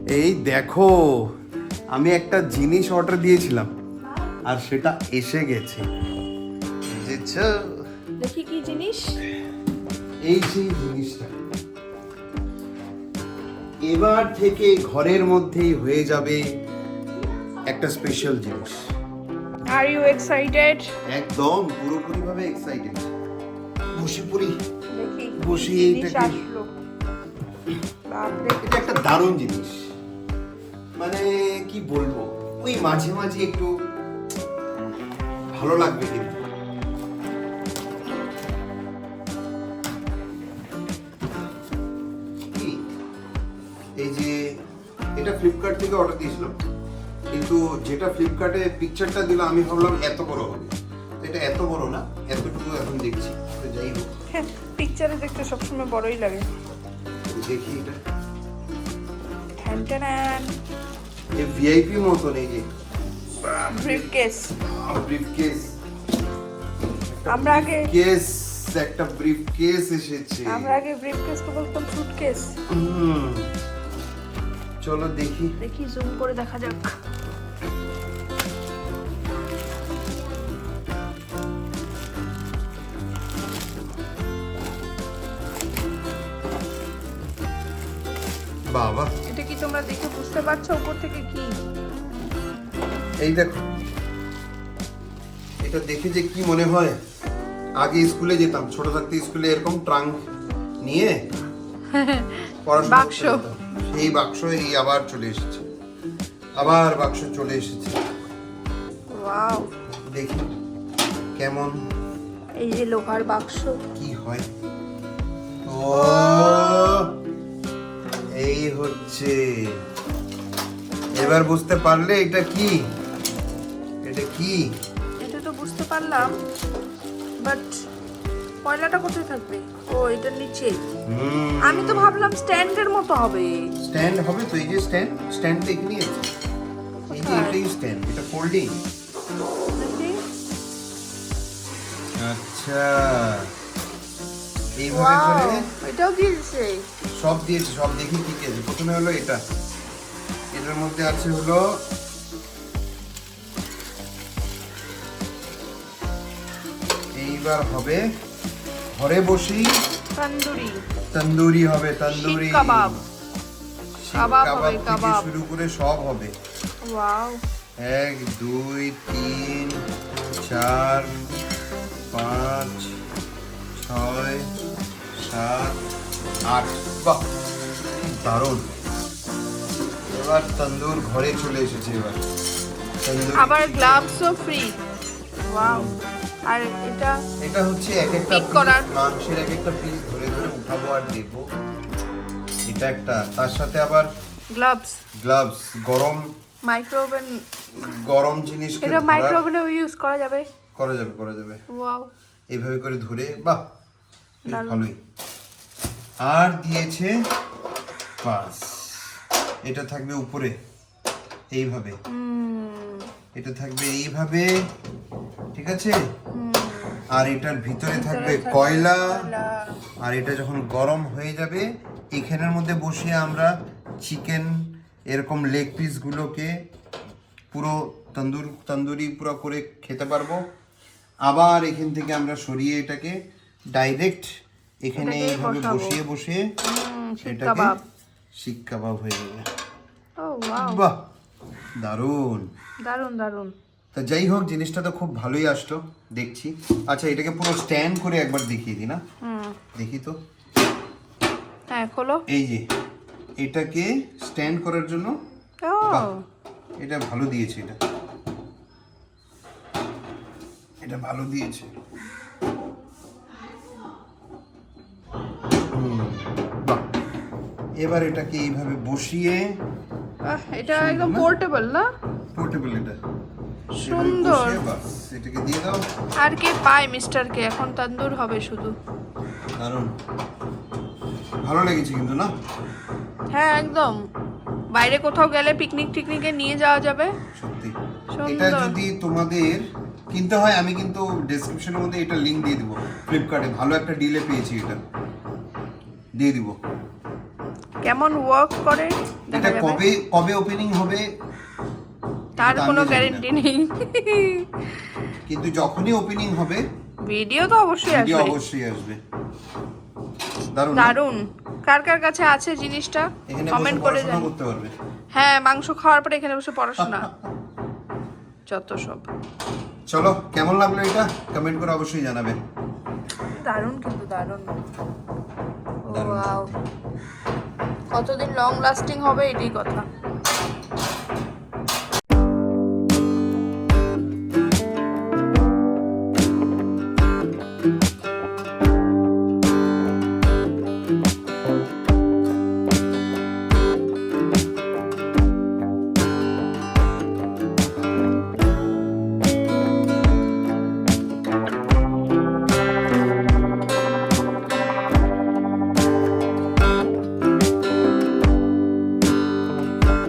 এই দেখো, আমি একটা জিনিস অর্ডার দিয়েছিলাম আর সেটা এসে গেছে। বুঝেছো? দেখি কি জিনিস। এই সেই জিনিসটা এবার থেকে ঘরের মধ্যেই হয়ে যাবে একটা স্পেশাল জিনিস। Are you excited? একদম পুরোপুরি ভাবে এক্সাইটেড। বসে পড়ি। দেখি বসে কি জিনিস এটাকে- আসলো। বাপরে, এটা একটা দারুণ জিনিস, মানে কি বলবো, ওই মাঝে মাঝে একটু ভালো লাগবে কিন্তু। কি? এই যে এটা ফ্লিপকার্ট থেকে অর্ডার দিয়েছিলাম, কিন্তু যেটা ফ্লিপকার্টে পিকচারটা দিল আমি ভাবলাম এত বড় হবে, তো এটা এত বড় না, এতটুকু এখন দেখছি। তো যাই হোক, হ্যাঁ, পিকচারে দেখতে সবসময় বড়ই লাগে। দেখি এটা ট্যান এই ভিআইপি মতন, এই যে ব্রিফকেস। ব্রিফকেস। আমরা আগে একটা ব্রিফকেস এসেছে। ব্রিফকেসকে বলতাম সুটকেস। চলো দেখি। দেখি জুম করে দেখা যাক। বাবা, এটা কি তোমরা দেখে বুঝতে পারছো উপর থেকে কি? এই দেখো, এটা দেখে যে কি মনে হয়, আগে স্কুলে যেতাম, ছোট থাকতে স্কুলে এরকম ট্রাঙ্ক নিয়ে পড়াশোনা বাক্স। করতে যেতাম। সেই বাক্স এই আবার চলে এসেছে, আবার বাক্স চলে এসেছে। ওয়াও, দেখি কেমন এই যে লোহার বাক্স। কি হয়। ও, এই হচ্ছে, এবার বুঝতে পারলে এটা কি? এটা কি? এটা তো বুঝতে পারলাম, বাট কয়লাটা কোথায় থাকবে? ও, এটার নিচে। আমি তো ভাবলাম স্ট্যান্ডের মতো হবে। স্ট্যান্ড হবে তো, এই যে স্ট্যান্ড তো এখানেই আছে। এই যে এটাই স্ট্যান্ড, এটা ফোল্ডিং। দেখি। আচ্ছা, এইভাবে ওয়াও, করে এটাও দিয়েছে। সব দিয়েছে, সব দেখি কি কি আছে। প্রথমে হলো এটা, এটার মধ্যে আছে হলো এইবার হবে ঘরে বসি তন্দুরি। তন্দুরি হবে, তন্দুরি শিক কাবাব। শিক কাবাব কাবাব হবে, থেকে কাবাব। শুরু করে সব হবে। ওয়াও, 1 2 3 4 5 6 7 8। বাহ, দারুণ। এবার তন্দুর ঘরে চলে এসেছে। এবার তন্দুরি আবার chicken। গ্লাভসও ফ্রি। ওয়াও। আর এটা এটা হচ্ছে এক একটা Pick করার। piece, মাংসের এক একটা পিস ধরে ধরে উঠাবো আর দেখবো। এটা একটা, তার সাথে আবার গ্লাভস, গ্লাভস, মাইক্রোওভেন। গরম জিনিসকে এটা ধরার- মাইক্রোওভেনেও ইউজ করা যাবে। করা যাবে, করা যাবে। ওয়াও, এইভাবে করে ধরে, বাহ, বেশ দারুণ। ভালোই। আর দিয়েছে বাস, এটা থাকবে উপরে এইভাবে, এটা থাকবে এইভাবে, ঠিক আছে। আর এটার ভিতরে থাকবে কয়লা। আর এটা যখন গরম হয়ে যাবে, এখানের মধ্যে বসিয়ে আমরা চিকেন এরকম লেগ পিসগুলোকে পুরো তন্দুরি পুরো করে খেতে পারবো। আবার এখান থেকে আমরা সরিয়ে এটাকে ডাইরেক্ট এখানে এটাকে এইভাবে বসাবো। বসিয়ে বসিয়ে শিক এটাকে কাবাব। শিক কাবাব হয়ে যাবে। ও ওয়াও, বাহ, দারুণ। দারুণ দারুণ। তা যাই হোক, জিনিসটা তো খুব ভালোই আসলো দেখছি। আচ্ছা, এটাকে পুরো স্ট্যান্ড করে একবার দেখিয়ে দিই না? দেখি তো। হ্যাঁ, খোলো। এই যে এটাকে স্ট্যান্ড করার জন্য, ও, বাহ, এটা ভালো দিয়েছে। এটা ভালো দিয়েছে। বাহ, এবার এটাকে এইভাবে বসিয়ে, এটা সুন্দর একদম না? পোর্টেবল না? পোর্টেবল এটা, সুন্দর। এভাবে বসিয়ে বাস এটাকে দিয়ে দাও। আর কে পায় মিস্টার কে? এখন তন্দুর হবে শুধু। দারুণ, ভালো লেগেছে কিন্তু না? হ্যাঁ, একদম। বাইরে কোথাও গেলে পিকনিক টিকনিকে নিয়ে যাওয়া যাবে। সত্যি। সুন্দর। এটা যদি তোমাদের কিনতে হয়, আমি কিন্তু ডেসক্রিপশনের মধ্যে এটা লিংক দিয়ে দিব। ফ্লিপকার্টে ভালো একটা ডিলে পেয়েছি, এটা দিয়ে দিব। কেমন ওয়ার্ক করে দেখা এটা যাবে। কবে কবে ওপেনিং হবে তার এটা কোনো আমিও জানি না। গ্যারান্টি নেই। কিন্তু যখনই ওপেনিং হবে ভিডিও তো অবশ্যই ভিডিও আসবে। অবশ্যই আসবে। দারুণ না? দারুণ। কার কার কাছে আছে জিনিসটা এখানে কমেন্ট বসে করে পড়াশোনা জানি। করতে পারবে। হ্যাঁ, মাংস খাওয়ার পরে এখানে বসে পড়াশোনা। যত সব। চলো কেমন লাগলো এটা কমেন্ট করে অবশ্যই জানাবে। দারুণ কিন্তু দারুণ। দারুণ। ওয়াও। কতদিন লং লাস্টিং হবে এটাই কথা।